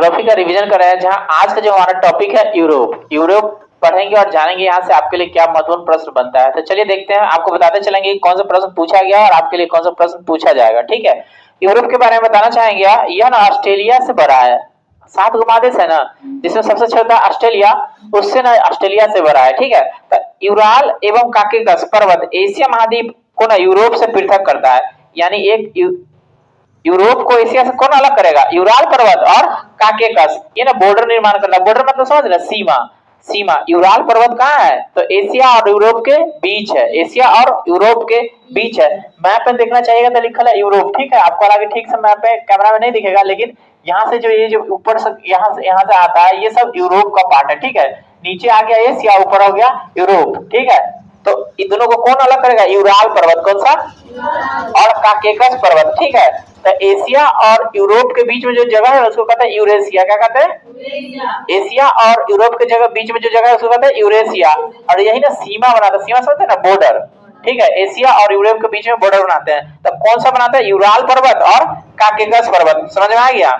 Geography का revision कर रहे हैं, जहां आज का जो हमारा टॉपिक है यूरोप। यूरोप पढ़ेंगे और जानेंगे यहाँ से आपके लिए क्या महत्वपूर्ण प्रश्न बनता है। तो चलिए देखते हैं, आपको बताते चलेंगे कौन सा प्रश्न पूछा गया और आपके लिए कौन सा प्रश्न पूछा जाएगा। ठीक है, यूरोप के बारे में बताना चाहेंगे। यह ना ऑस्ट्रेलिया से बड़ा है, 7 महादेश है ना, जिसमें सबसे छोटा ऑस्ट्रेलिया, उससे ना ऑस्ट्रेलिया से बड़ा है। ठीक है, तो यूराल एवं काकेकस पर्वत एशिया महाद्वीप को ना यूरोप से पृथक करता है। यानी एक यूरोप को एशिया से कौन अलग करेगा? यूराल पर्वत और काकेकस, ये ना बॉर्डर निर्माण करना। बॉर्डर मतलब समझ रहे, सीमा। सीमा यूराल पर्वत कहाँ है? तो एशिया और यूरोप के बीच है। एशिया और यूरोप के बीच है। मैप में देखना चाहिएगा तो लिखा है यूरोप। ठीक है, आपको आगे ठीक से मैप पे कैमरा में नहीं दिखेगा, लेकिन यहाँ से जो ये जो ऊपर से यहाँ से आता है, ये सब यूरोप का पार्ट है। ठीक है, नीचे आ गया एशिया, ऊपर हो गया यूरोप। ठीक है, तो इन दोनों को कौन अलग करेगा? यूराल पर्वत, कौन सा? और काकेकस पर्वत। ठीक है, तो एशिया और यूरोप के बीच में जो जगह है उसको कहते हैं यूरेशिया। क्या कहते हैं? एशिया और यूरोप के जगह बीच में जो जगह है उसको कहते हैं यूरेशिया। और यही ना सीमा बनाता है। सीमा समझते हैं ना, बॉर्डर। ठीक है, एशिया और यूरोप के बीच में बॉर्डर बनाते हैं। तो कौन सा बनाता है? यूराल पर्वत और काकेकस पर्वत। समझ में आ गया?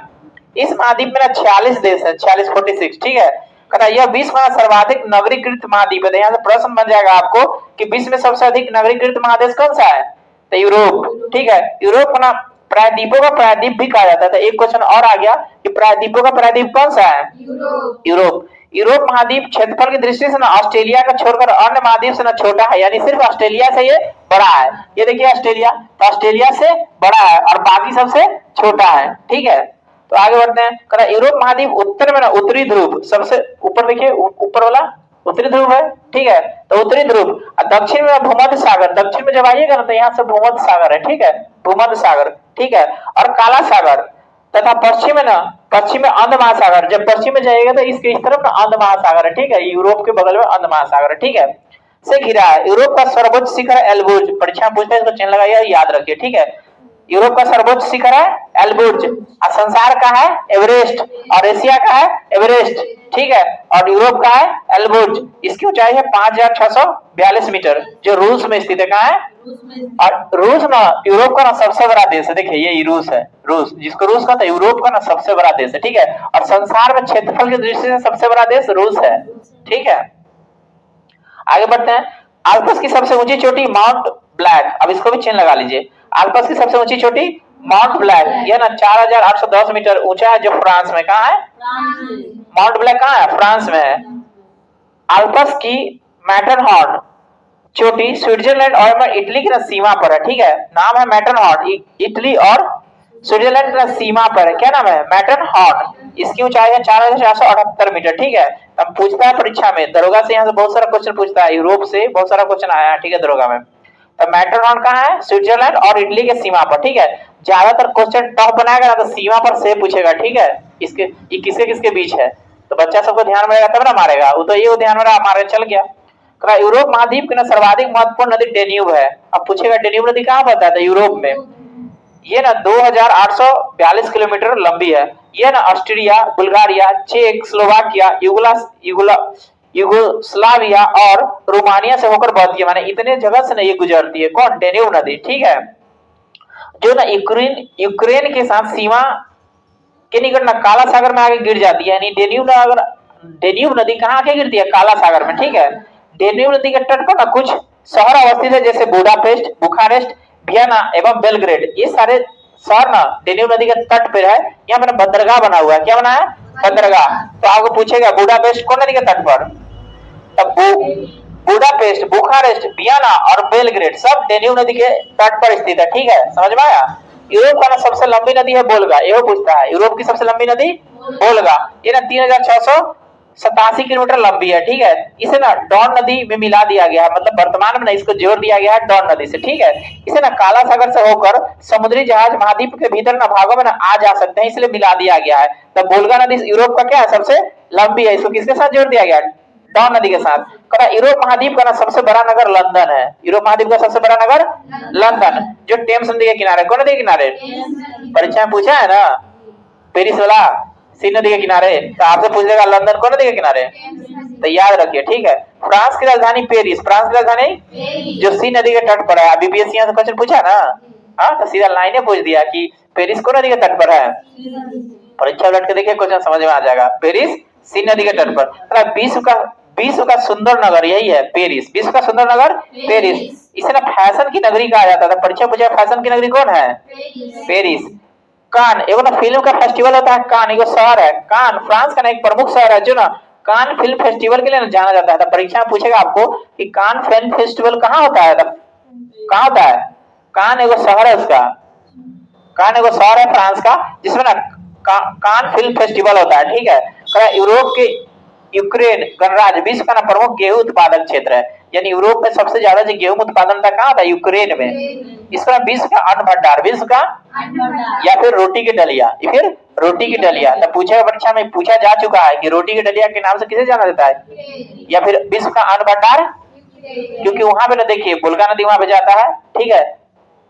इस महाद्वीप में ना 46 देश है, 46। ठीक है, कहता यह विश्व का सर्वाधिक नगरीकृत महाद्वीप है। यहाँ से प्रश्न बन जाएगा आपको कि विश्व में सबसे अधिक नगरीकृत महादेश कौन सा है? तो यूरोप। ठीक है, यूरोप को ना प्रायद्वीपों का प्रायद्वीप भी कहा जाता है। तो एक क्वेश्चन और आ गया कि प्रायद्वीपों का प्रायद्वीप कौन सा है? यूरोप। यूरोप महाद्वीप क्षेत्रफल की दृष्टि से ना ऑस्ट्रेलिया का छोड़कर अन्य महाद्वीप से ना छोटा है। यानी सिर्फ ऑस्ट्रेलिया से ये बड़ा है। ये देखिए ऑस्ट्रेलिया, तो ऑस्ट्रेलिया से बड़ा है और बाकी सबसे छोटा है। ठीक है, तो आगे बढ़ते हैं। कहना यूरोप महाद्वीप उत्तर में ना उत्तरी ध्रुव सबसे ऊपर, देखिए ऊपर वाला उत्तरी ध्रुव है। ठीक है, तो उत्तरी ध्रुव और दक्षिण में भूमध्य सागर। दक्षिण में जब आइएगा ना तो यहाँ से भूमध्य सागर है। ठीक है, भूमध्य सागर। ठीक है, और काला सागर। तथा पश्चिम में ना, पश्चिम में अंध महासागर। जब पश्चिम में जाइएगा तो इसके इस तरफ ना अंध महासागर है। ठीक है, यूरोप के बगल में अंध महासागर है। ठीक है, से घिरा है। यूरोप का सर्वोच्च शिखर एल्ब्रुज। परीक्षा पूछते हैं, इसको चिन्ह लगाइए, याद रखिए। ठीक है, यूरोप का सर्वोच्च शिखर है एल्ब्रुज। और संसार का है एवरेस्ट। और एशिया का है एवरेस्ट। ठीक है, और यूरोप का है एल्ब्रुज। इसकी ऊंचाई है 5642 मीटर, जो रूस में स्थित है। कहाँ है? और रूस ना यूरोप का ना सबसे बड़ा देश है। देखिए ये रूस है, रूस, जिसको रूस कहते हैं, यूरोप का ना सबसे बड़ा देश है। ठीक है, और संसार में क्षेत्रफल की दृष्टि से सबसे बड़ा देश रूस है। ठीक है, आगे बढ़ते हैं। आल्प्स की सबसे ऊंची चोटी माउंट ब्लैक। अब इसको भी चिन्ह लगा लीजिए। आल्प्स की सबसे ऊंची चोटी माउंट ब्लैक, यह ना 4810 मीटर ऊंचा है, जो फ्रांस में। कहाँ है? माउंट ब्लैक कहाँ है? फ्रांस में है। आल्प्स की मैटरहॉर्न चोटी स्विट्जरलैंड और इटली की सीमा पर है। ठीक है, नाम है मैटरहॉर्न, इटली और स्विट्जरलैंड की सीमा पर है। क्या नाम है? मैटरहॉर्न। इसकी ऊंचाई है 4478 मीटर। ठीक है, अब पूछता है परीक्षा में, दरोगा से यहाँ से बहुत सारा क्वेश्चन पूछता है, यूरोप से बहुत सारा क्वेश्चन आया है। ठीक है, दरोगा में। तो मैटरहॉर्न कहाँ है? स्विट्जरलैंड और इटली के सीमा पर। ठीक है, ज्यादातर क्वेश्चन टफ बनाएगा ना तो सीमा पर से पूछेगा। ठीक है, इसके ये किसके किसके बीच है, तो बच्चा सबको ध्यान में रहेगा तब ना मारेगा। वो तो ये ध्यान में रहा, मारे चल गया। यूरोप महाद्वीप की ना सर्वाधिक महत्वपूर्ण नदी डेन्यूब है। अब पूछेगा डेन्यूब नदी कहाँ पड़ता है? तो यूरोप में। ये ना 2842 किलोमीटर लंबी है। ये ना ऑस्ट्रिया, बुल्गारिया, चेक, स्लोवाकिया, युगोस्लाविया और रोमानिया से होकर बहती है। माने इतने जगह से ना ये गुजरती है। कौन? डेन्यूब नदी। ठीक है, जो ना यूक्रेन के साथ सीमा के निकट ना काला सागर में आगे गिर जाती है। यानी डेन्यूब नदी कहाँ आके गिरती है? काला सागर में। ठीक है, डेन्यूब नदी के तट पर ना कुछ शहर अवस्थित है, जैसे बुडापेस्ट, बुखारेस्ट, वियना एवं बेलग्रेड। ये सारे शहर ना डेन्यूब नदी के तट पर है। यहाँ पर बंदरगाह बना हुआ है। क्या बना है? बंदरगाह। तो आपको पूछेगा बुडापेस्ट कौन नदी के तट पर? तब बुडापेस्ट, बुखारेस्ट, वियना और बेलग्रेड सब डेन्यूब नदी के तट पर स्थित है। ठीक है, समझ में आया? यूरोप का ना सबसे लंबी नदी है वोल्गा। यह पूछता है, यूरोप की सबसे लंबी नदी वोल्गा। ये ना 3687 किलोमीटर लंबी है। ठीक है, इसे ना डॉन नदी में मिला दिया गया है। मतलब वर्तमान में ना इसको जोड़ दिया गया है डॉन नदी से। ठीक है, इसे ना काला सागर से होकर समुद्री जहाज महाद्वीप के भीतर ना भागों में ना आ जा सकते हैं, इसलिए मिला दिया गया है। तो वोल्गा नदी यूरोप का क्या है? सबसे लंबी है। इसको किसके साथ जोड़ दिया गया? डॉन नदी के साथ। यूरोप महाद्वीप का ना सबसे बड़ा नगर लंदन है। यूरोप महाद्वीप का सबसे बड़ा नगर लंदन, जो टेम्स नदी के किनारे। कौन नदी के किनारे? परीक्षा में पूछा है ना, पेरिस वाला सी नदी के किनारे। तो आपसे पूछ लेगा लंदन कौन नदी के किनारे, तो याद रखिए। ठीक है, फ्रांस की राजधानी पेरिस। फ्रांस की राजधानी जो सी नदी के तट पर है। बीपीएससी से क्वेश्चन पूछा ना, हाँ तो सीधा लाइने पूछ दिया कि पेरिस कौन नदी के तट पर है। परीक्षा उलट के देखिए क्वेश्चन समझ में आ जाएगा। पेरिस सी नदी के तट पर। मतलब विश्व का सुंदर नगर यही है पेरिस। विश्व का सुंदर नगर पेरिस। इसे ना फैशन की नगरी कहा जाता था। परीक्षा पूछा फैशन की नगरी कौन है? पेरिस। कान एगो ना फिल्म का फेस्टिवल होता है। कान एगो शहर है। कान फ्रांस का ना एक प्रमुख शहर है जो ना कान फिल्म फेस्टिवल के लिए ना जाना जाता है। तो परीक्षा में पूछेगा आपको कि कान फिल्म फेस्टिवल कहाँ होता है। कहाँ होता है? कान एगो शहर है उसका। कान एगो शहर है फ्रांस का जिसमें ना कान फिल्म फेस्टिवल होता है। ठीक है। यूरोप के यूक्रेन गणराज्य विश्व का ना प्रमुख गेहूं उत्पादक क्षेत्र है। यानी यूरोप में सबसे ज्यादा जो गेहूं उत्पादन होता है कहाँ होता है? यूक्रेन में। इसका विश्व का अन्न भंडार। विश्व का या फिर रोटी की डलिया या फिर रोटी की डलिया। तो पूछा परीक्षा में पूछा जा चुका है कि रोटी की डलिया के नाम से किसे जाना जाता है या फिर विश्व का अन्न भंडार। क्योंकि वहां पे ना देखिए बुल्गा नदी वहां पे जाता है। ठीक है।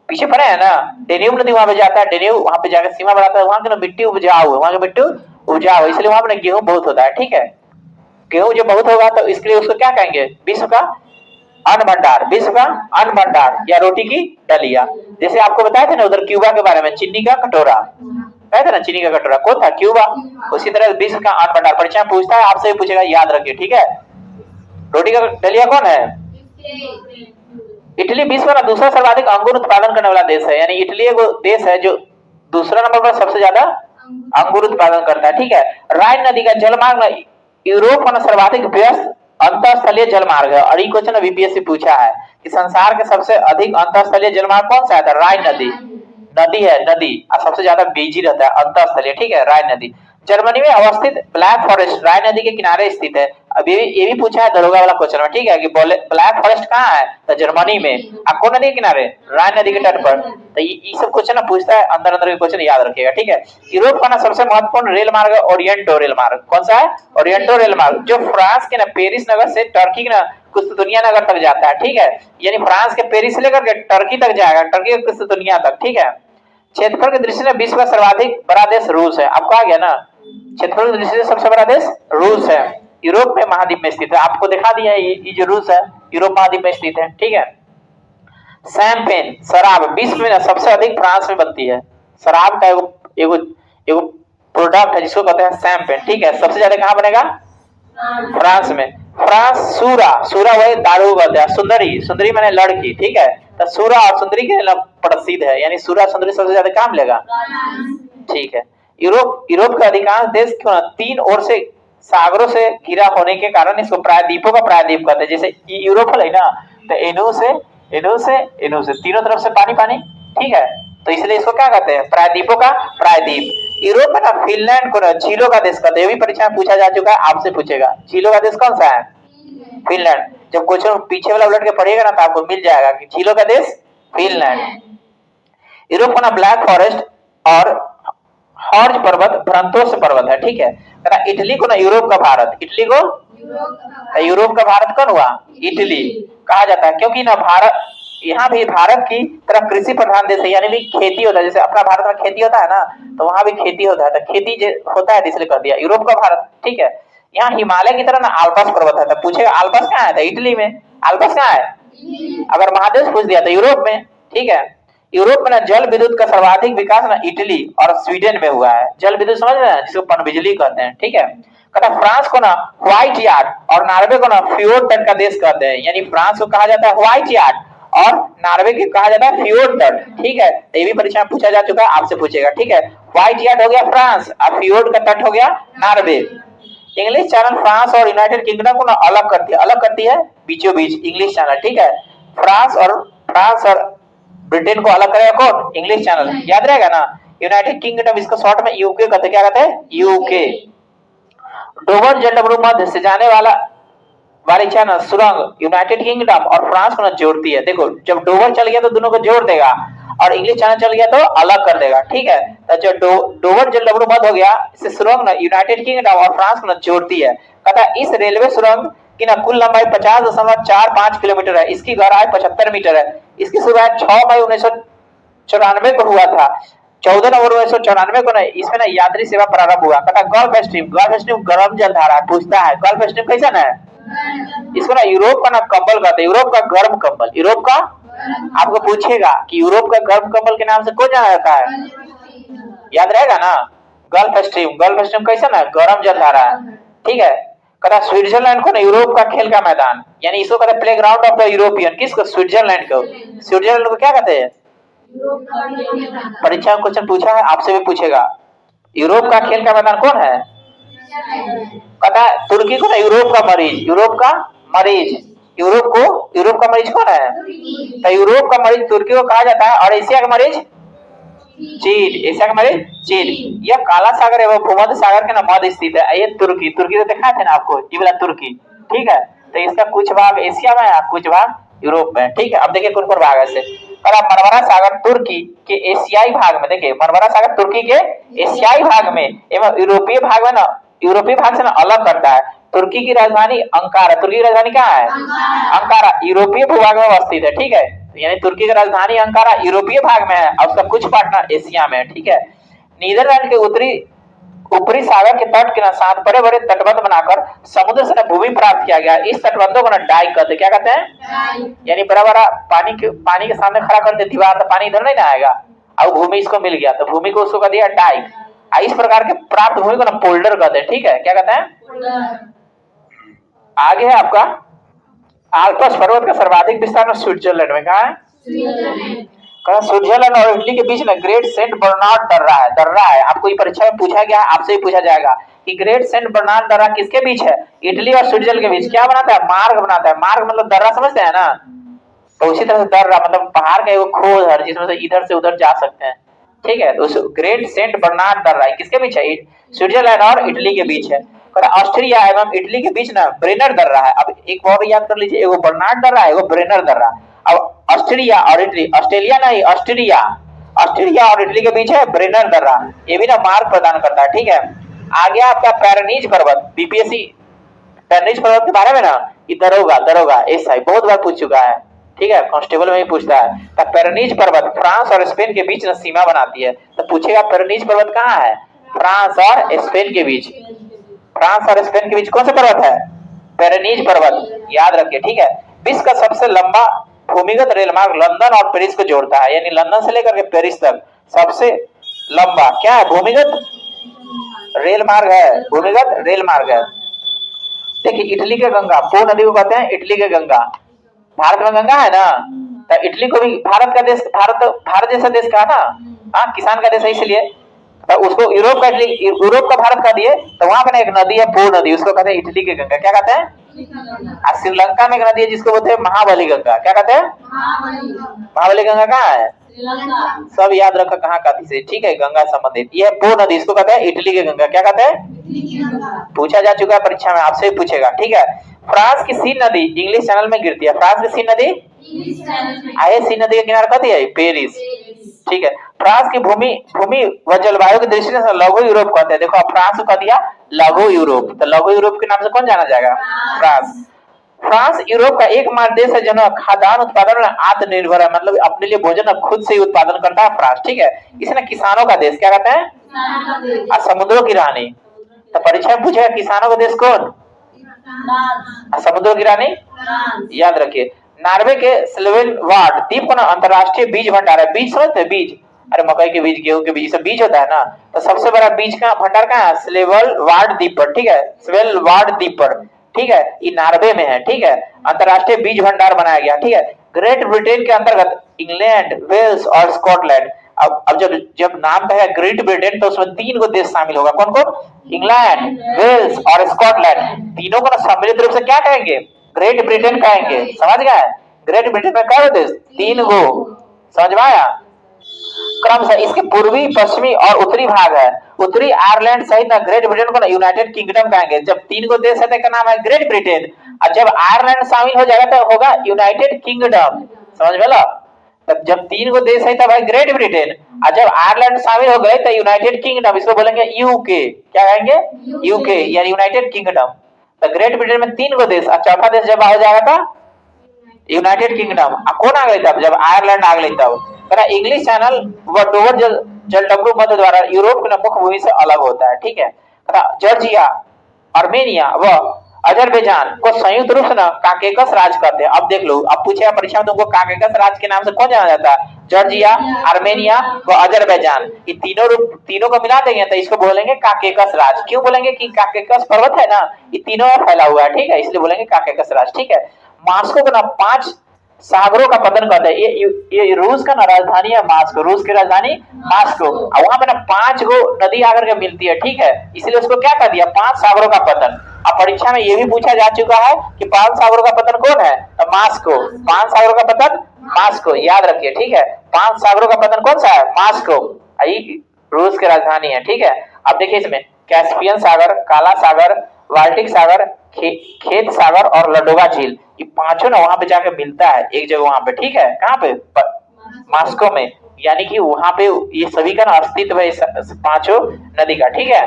पीछे पड़े है ना डेन्यूब नदी वहां पे जाता है। डेन्यूब वहां पे जाकर सीमा बढ़ाता है। वहां की ना मिट्टी उपजाऊ है। वहां की मिट्टी उपजाऊ है इसलिए वहां पे गेहूं बहुत होता है। ठीक है। गेहूं जो बहुत होगा तो इसके लिए उसको क्या कहेंगे? विश्व का अन्न भंडार। विश्व का अन्न भंडार या रोटी की डलिया। जैसे आपको बताया था ना उधर क्यूबा के बारे में चीनी का कटोरा कहते था ना। चीनी का कटोरा कौन था? क्यूबा। उसी तरह विश्व का अन्न भंडार परीक्षा पूछता है आपसे भी पूछेगा याद रखिए। ठीक है। रोटी का डलिया कौन है? इटली विश्व का दूसरा सर्वाधिक अंगूर उत्पादन करने वाला देश है। यानी इटली एक देश है जो दूसरा नंबर पर सबसे ज्यादा अंगूर उत्पादन करता है। ठीक है। राइन नदी का जलमार्ग यूरोप का सर्वाधिक व्यस्त अंतरस्थलीय जलमार्ग है। और ये क्वेश्चन बीपीएससी पूछा है कि संसार के सबसे अधिक अंतरस्थलीय जलमार्ग कौन सा है? राइन नदी नदी है। नदी सबसे ज्यादा बिजी रहता है अंतरस्थलीय। ठीक है। राइन नदी जर्मनी में अवस्थित ब्लैक फॉरेस्ट राइन नदी के किनारे स्थित है। अब ये भी पूछा है दरोगा वाला क्वेश्चन में। ठीक है कि ब्लैक फॉरेस्ट कहाँ है? तो जर्मनी में। कौन नदी के किनारे? राइन नदी के तट पर। तो ये सब क्वेश्चन ना पूछता है अंदर अंदर के क्वेश्चन याद रखिएगा। ठीक है। यूरोप का ना सबसे महत्वपूर्ण रेल मार्ग है ओरिएंटो रेल मार्ग। कौन सा है? ओरिएंटो रेल मार्ग जो फ्रांस के ना पेरिस नगर से टर्की के ना कुस्तुनिया नगर तक जाता है। ठीक है। यानी फ्रांस के पेरिस से लेकर के टर्की तक जाएगा। टर्की के कुस्तुनिया तक। ठीक है। क्षेत्रफल की दृष्टि से विश्व का सर्वाधिक बड़ा देश रूस है। आपको आ गया ना। क्षेत्रफल की दृष्टि से सबसे बड़ा देश रूस है। यूरोप में महाद्वीप में स्थित है। आपको दिखा दिया है ये जो रूस है यूरोप महाद्वीप में स्थित है। ठीक है। शैंपेन शराब विश्व में सबसे अधिक फ्रांस में बनती है। शराब का एगो प्रोडक्ट है जिसको कहते हैं शैंपेन। ठीक है। सबसे ज्यादा कहाँ बनेगा? फ्रांस में। फ्रांस सूरा सूरा वही दारू कहते हैं। सुंदरी सुंदरी माने लड़की। ठीक है। तो सूरा और सुंदरी के लिए प्रसिद्ध है। यानी सूरा सुंदरी सबसे ज्यादा कहाँ मिलेगा? ठीक है। यूरोप का अधिकांश देश क्यों ना तीन ओर से सागरों से घिरा होने के कारण इसको प्रायद्वीपों का प्रायद्वीप कहते हैं। जैसे यूरोप है ना तो इन्हू से तीनों तरफ से पानी पानी। ठीक है। तो इसलिए इसको क्या कहते हैं? प्रायद्वीपों का प्रायद्वीप। यूरोप में ना फिनलैंड को ना झीलों का देश कहते हैं। ये भी परीक्षा में पूछा जा चुका है आपसे पूछेगा। झीलों का देश कौन सा है? फिनलैंड। जब क्वेश्चन पीछे वाला उलट के पढ़िएगा ना तो आपको मिल जाएगा कि झीलों का देश फिनलैंड। यूरोप का ना ब्लैक फॉरेस्ट और हॉर्ज पर्वत भ्रंतोस पर्वत है। ठीक है। इटली को ना यूरोप का भारत। इटली को यूरोप का भारत कौन हुआ? इटली कहा जाता है क्योंकि ना भारत यहाँ भी भारत की तरफ कृषि प्रधान देश है। यानी भी खेती होता है। जैसे अपना भारत में खेती होता है ना तो वहां भी खेती होता है। तो खेती होता है इसलिए कर दिया यूरोप का भारत। ठीक है। यहाँ हिमालय की तरह ना आल्पस पर्वत है। तो पूछेगा आल्पस कहाँ है? तो इटली में। आल्पस कहाँ है? अगर महादेश पूछ दिया तो यूरोप में। ठीक है। यूरोप में ना जल विद्युत का सर्वाधिक विकास ना इटली और स्वीडन में हुआ है। जल विद्युत समझ रहे हैं जिसको पनबिजली कहते हैं। ठीक है। कहता फ्रांस को ना व्हाइट यार्ड और नॉर्वे को ना फ्योर्ड तट का देश कहते हैं। यानी फ्रांस को कहा जाता है व्हाइट यार्ड और नॉर्वे को कहा जाता है फ्योर्ड तट। ठीक है। ये भी परीक्षा में पूछा जा चुका है आपसे पूछेगा। ठीक है। व्हाइट यार्ड हो गया फ्रांस और फ्योर्ड का तट हो गया नॉर्वे। इंग्लिश चैनल फ्रांस और यूनाइटेड किंगडम को ना अलग करती है बीचों बीच इंग्लिश चैनल। ठीक है। फ्रांस और ब्रिटेन को अलग करेगा कौन? English channel. याद रहेगा ना। यूनाइटेड किंगडम इसको शॉर्ट में यूके कहते हैं। क्या कहते हैं? यूके। डोवर जलडमरू मध्य से जाने वाली चैनल सुरंग यूनाइटेड किंगडम और फ्रांस को जोड़ती है। देखो जब डोवर चल गया तो दोनों को जोड़ देगा और इंग्लिश चैनल चल गया तो अलग कर देगा। ठीक है। तो जो डोवर जलडमरू मध्य हो गया इससे सुरंग ना यूनाइटेड किंगडम और फ्रांस को जोड़ती है। कहता इस रेलवे सुरंग की ना कुल लंबाई 50.45 किलोमीटर है। इसकी गहराई 75 मीटर है। इसकी शुरुआत 6 मई 1994 को हुआ था। 14 नवंबर 1994 को ना इसमें ना यात्री सेवा प्रारंभ हुआ। कहता गल्फ स्ट्रीम गर्म जलधारा पूछता है। गल्फ स्ट्रीम कैसा है? इसको ना यूरोप का ना कंबल कहते हैं। यूरोप का गर्म कंबल। यूरोप का आपको पूछेगा कि यूरोप का गर्म कमल के नाम से कौन जाना जाता है, याद रहेगा ना, गल्फ स्ट्रीम। गल्फ स्ट्रीम कैसा ना, गर्म जलधारा है, ठीक है। कहता स्विट्जरलैंड को ना यूरोप का खेल का मैदान, यानी इसको कहते हैं play ground of the European. किसको, स्विट्जरलैंड को। स्विट्जरलैंड को क्या कहते हैं, परीक्षा में क्वेश्चन पूछा है, आपसे भी पूछेगा, यूरोप का खेल का मैदान कौन है। कहता है तुर्की को ना यूरोप का मरीज, यूरोप का मरीज, यूरोप का मरीज कौन है, तो यूरोप का मरीज तुर्की को कहा जाता है। और एशिया का मरीज चीन, एशिया का मरीज चीन। यह काला सागर एवं भूमध्य सागर के ना मध्य स्थित है। ये तुर्की, तुर्की तो दिखाए थे ना आपको, ये वाला तुर्की, ठीक है। तो इसका कुछ भाग एशिया में है, कुछ भाग यूरोप में, ठीक है। अब देखिए कौन कौन भाग है ऐसे। मनवरा सागर तुर्की के एशियाई भाग में, देखिए मनवरा सागर तुर्की के एशियाई भाग में एवं यूरोपीय भाग में ना, यूरोपीय भाग से ना अलग करता है। तुर्की की राजधानी अंकारा, तुर्की की राजधानी क्या है, अंकारा, यूरोपीय भूभाग में अवस्थित है, ठीक है। यानी तुर्की की राजधानी अंकारा यूरोपीय भाग में है और उसका कुछ पार्टनर एशिया में है, ठीक है। नीदरलैंड के ऊपरी सागर के तट के साथ बड़े बड़े तटबंध बनाकर समुद्र से भूमि प्राप्त किया गया। इस तटबंधों को ना डाइक कहते हैं, क्या कहते हैं, यानी बड़ा बड़ा पानी के सामने खड़ा कर दे दीवार, तो पानी इधर नहीं ना आएगा, और भूमि इसको मिल गया, तो भूमि को उसको कह दिया डाइक। इस प्रकार के प्राप्त भूमि को ना पोल्डर कहते हैं, ठीक है, क्या कहते हैं। आगे है आपका आल्प्स पर्वत का सर्वाधिक विस्तार स्विट्जरलैंड में, कहा है, स्विट्जरलैंड और इटली के बीच में ग्रेट सेंट बर्नार्ड दर्रा है। आपको ये परीक्षा में पूछा गया, आपसे भी पूछा जाएगा कि ग्रेट सेंट बर्नार्ड दर्रा किसके बीच है, इटली और स्विट्जरलैंड के बीच। क्या बनाता है, मार्ग बनाता है। मार्ग मतलब दर्रा समझते हैं ना, तो उसी तरह से दर्रा मतलब पहाड़ का एक खोज है जिसमें से इधर से उधर जा सकते हैं, ठीक है। तो ग्रेट सेंट बर्नार्ड दर्रा किसके बीच है, स्विट्जरलैंड और इटली के बीच है। ऑस्ट्रिया एवं इटली के बीच ना ब्रेनर दर्रा है। अब एक और याद कर लीजिए, एगो बर्नार्ड दर्रा है, एगो ब्रेनर दर्रा। अब ऑस्ट्रिया और इटली, ऑस्ट्रेलिया नहीं, ऑस्ट्रिया और इटली के बीच है ब्रेनर दर्रा, ये भी ना मार्ग प्रदान करता है, ठीक है। आगे आपका पैरानीज पर्वत, बीपीएससी पैरानीज पर्वत के बारे में ना, ये दरोगा ऐसा बहुत बार पूछ चुका है, ठीक है, कांस्टेबल में भी पूछता है। तो पैरानीज पर्वत फ्रांस और स्पेन के बीच ना सीमा बनाती है। तो पूछेगा पैरानीज पर्वत कहाँ है, फ्रांस और स्पेन के बीच। फ्रांस और स्पेन के बीच कौन सा पर्वत है, पैरानीज पर्वत, याद रखिए, ठीक है। विश्व का सबसे लंबा भूमिगत रेल मार्ग लंदन और पेरिस को जोड़ता है, यानी लंदन से लेकर के पेरिस तक सबसे लंबा क्या है, भूमिगत रेल मार्ग है, भूमिगत रेल मार्ग है। देखिए इटली के गंगा, पो नदी को कहते हैं इटली के गंगा। भारत में गंगा है ना, तो इटली को भी भारत का देश, भारत जैसा देश का ना, हाँ किसान का देश है, इसलिए तो उसको यूरोप का भारत का दिए। तो वहां पर एक नदी है पो नदी, उसको कहते हैं इटली की गंगा, क्या कहते हैं। श्रीलंका में एक नदी है जिसको बोलते हैं महाबली गंगा, क्या कहते हैं, महाबली गंगा कहाँ है, सब याद रखा कहाँ का थी, ठीक है, गंगा संबंधित। ये पो नदी, इसको कहते हैं इटली की गंगा, क्या कहते हैं, पूछा जा चुका है परीक्षा में, आपसे भी पूछेगा, ठीक है। फ्रांस की सीन नदी इंग्लिश चैनल में गिरती है। फ्रांस की सीन नदी, सी नदी के किनारे कहती है पेरिस, ठीक है। फ्रांस की भूमि व जलवायु की दृष्टि से लघु यूरोप कहते हैं। देखो फ्रांस को कह दिया लघु यूरोप, तो लघु यूरोप के नाम से कौन जाना जाएगा, फ्रांस यूरोप का एकमात्र देश है जो खाद्यान्न उत्पादन में आत्मनिर्भर है, मतलब अपने लिए भोजन खुद से ही उत्पादन करता है फ्रांस, ठीक है। इसे किसानों का देश क्या कहते हैं, और समुद्रों की रानी। तो परीक्षा में पूछेगा किसानों का देश कौन, समुद्रों की रानी, याद रखिए। नॉर्वे के स्वेलबार्ड द्वीप को ना अंतरराष्ट्रीय बीज भंडार है। बीज समझते हैं, बीज, अरे मकई के बीज, गेहूं के बीज, सब बीज होता है ना, तो सबसे बड़ा बीज का भंडार कहाँ है, स्वेलबार्ड द्वीप पर, ठीक है, स्वेलबार्ड द्वीप पर, ठीक है, ये नॉर्वे में है, ठीक है। अंतरराष्ट्रीय बीज भंडार बनाया गया, ठीक है। ग्रेट ब्रिटेन के अंतर्गत इंग्लैंड, वेल्स और स्कॉटलैंड। अब जब नाम कहेगा ग्रेट ब्रिटेन तो उसमें 3 को देश शामिल होगा, कौन कौन, इंग्लैंड, वेल्स और स्कॉटलैंड। तीनों को ना सम्मिलित रूप से क्या कहेंगे, ग्रेट ब्रिटेन कहेंगे, समझ गए। ग्रेट ब्रिटेन में क्या देश, 3 गो, समझ में आया। क्रमशः इसके पूर्वी, पश्चिमी और उत्तरी भाग है। उत्तरी आयरलैंड सहित ना ग्रेट ब्रिटेन को ना यूनाइटेड किंगडम कहेंगे। जब 3 को देश है तो नाम है ग्रेट ब्रिटेन, और जब आयरलैंड शामिल हो जाएगा तो होगा यूनाइटेड किंगडम, समझ में लो। तब जब 3 को देश है तब है ग्रेट ब्रिटेन, और जब आयरलैंड शामिल हो गए तो यूनाइटेड किंगडम, इसको बोलेंगे यूके, क्या कहेंगे, यूके यानी यूनाइटेड किंगडम। तो ग्रेट ब्रिटेन में 3 को देश, और चौथा देश जब हो जाएगा था यूनाइटेड किंगडम। कौन आ गई तब, जब आयरलैंड आ गई तब। इंग्लिश चैनल व डोवर जलडमरू मध्य द्वारा यूरोप के मुख्य भूमि से अलग होता है, ठीक है। जॉर्जिया, आर्मेनिया व अजरबैजान को संयुक्त रूप से ना काकेकस राज कहते हैं। अब देख लो, अब पूछेगा परीक्षा में तुमको काकेकस राज के नाम से कौन जाना जाता है? जॉर्जिया, आर्मेनिया व अजरबैजान। ये तीनों को मिला देंगे तो इसको बोलेंगे काकेकस राज। क्यों बोलेंगे? कि काकेकस पर्वत है ना, ये तीनों में फैला हुआ है, ठीक है, इसलिए बोलेंगे काकेकस राज। ठीक है, मास्को को ना 5 सागरों का पतन कहते हैं। ये रूस का ना राजधानी है मास्को, रूस की राजधानी मास्को। और वहां पे ना 5 गो नदी आकर के मिलती है, ठीक है, इसलिए उसको क्या कर दिया? 5 सागरों का पतन। अब परीक्षा में ये भी पूछा जा चुका है कि 5 सागरों का पतन कौन है? तो मास्को। 5 सागरों का पतन मास्को, याद रखिए, ठीक है, 5 सागरों का पतन कौन सा है? मास्को। रूस की राजधानी है, ठीक है। अब देखिए इसमें कैस्पियन सागर, काला सागर, बाल्टिक सागर, खेत सागर और लडोगा झील, ये पांचों ना वहां पे जाके मिलता है एक जगह वहां पे, ठीक है, कहाँ पे? मास्को में। यानी कि वहां पे ये सभी का ना अस्तित्व है, पांचों नदी का, ठीक है।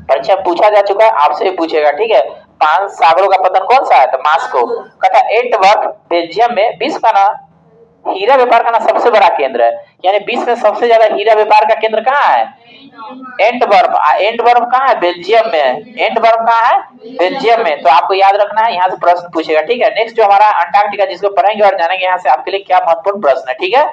परीक्षा पूछा जा चुका है, आपसे भी पूछेगा, ठीक है। 5 सागरों का पतन कौन सा है? तो मास्को। कहता एंटवर्प बेल्जियम में विश्व का ना हीरा व्यापार का ना सबसे बड़ा केंद्र है। यानी विश्व में सबसे ज्यादा हीरा व्यापार का केंद्र कहाँ है? एंटवर्प। एंटवर्प कहाँ है? बेल्जियम में। एंटवर्प कहाँ है? बेल्जियम में। तो आपको याद रखना है, यहाँ से प्रश्न पूछेगा, ठीक है। नेक्स्ट जो हमारा अंटार्कटिका, जिसको पढ़ेंगे और जानेंगे यहाँ से आपके लिए क्या महत्वपूर्ण प्रश्न है, ठीक है।